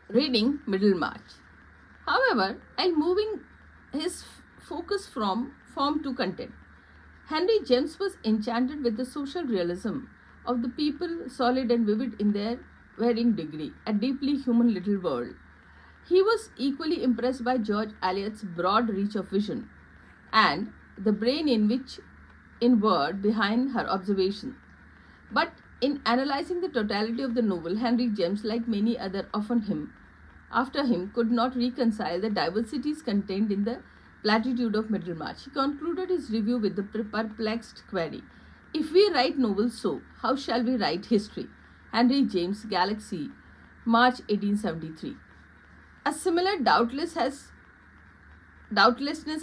reading Middlemarch. However, and moving his focus from form to content, Henry James was enchanted with the social realism of the people, solid and vivid in their varying degree, a deeply human little world. He was equally impressed by George Eliot's broad reach of vision and the brain in word behind her observation. But in analyzing the totality of the novel, Henry James, like many other after him, could not reconcile the diversities contained in the platitude of Middlemarch. He concluded his review with the perplexed query: if we write novels so, how shall we write history? Henry James, Galaxy, March 1873. A similar doubtlessness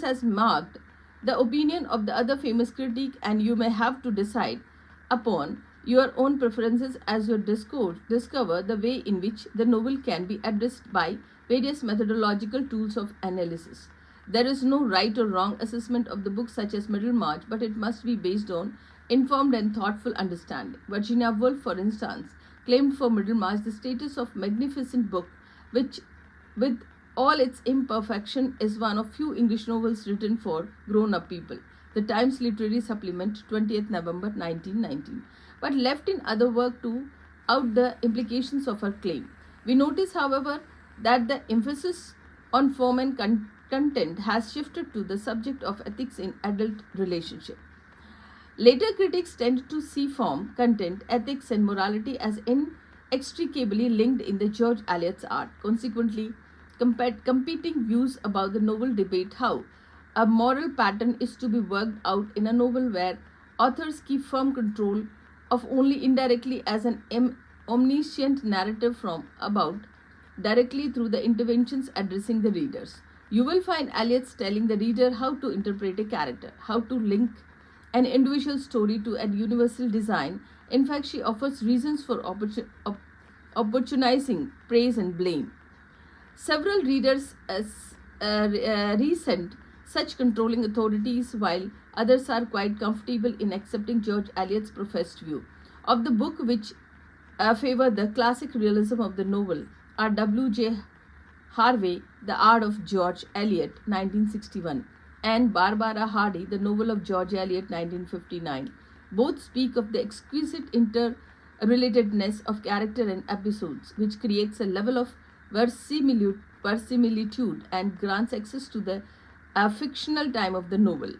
has marked the opinion of the other famous critic, and you may have to decide upon your own preferences as you discover the way in which the novel can be addressed by various methodological tools of analysis. There is no right or wrong assessment of the book such as Middlemarch, but it must be based on informed and thoughtful understanding. Virginia Woolf, for instance, claimed for Middlemarch the status of magnificent book, which, with all its imperfection, is one of few English novels written for grown-up people. The Times Literary Supplement, 20th November 1919. But left in other work to out the implications of her claim. We notice, however, that the emphasis on form and content has shifted to the subject of ethics in adult relationship. Later critics tend to see form, content, ethics, and morality as inextricably linked in the George Eliot's art. Consequently, competing views about the novel debate how a moral pattern is to be worked out in a novel where authors keep firm control of only indirectly as an omniscient narrative from about directly through the interventions addressing the readers. You will find Eliot telling the reader how to interpret a character, how to link an individual story to a universal design. In fact, she offers reasons for opportunizing praise and blame. Several readers resent such controlling authorities, while others are quite comfortable in accepting George Eliot's professed view of the book, which favor the classic realism of the novel. R. W. J. Harvey, The Art of George Eliot, 1961, and Barbara Hardy, The Novel of George Eliot, 1959. Both speak of the exquisite interrelatedness of character and episodes, which creates a level of verisimilitude and grants access to the fictional time of the novel.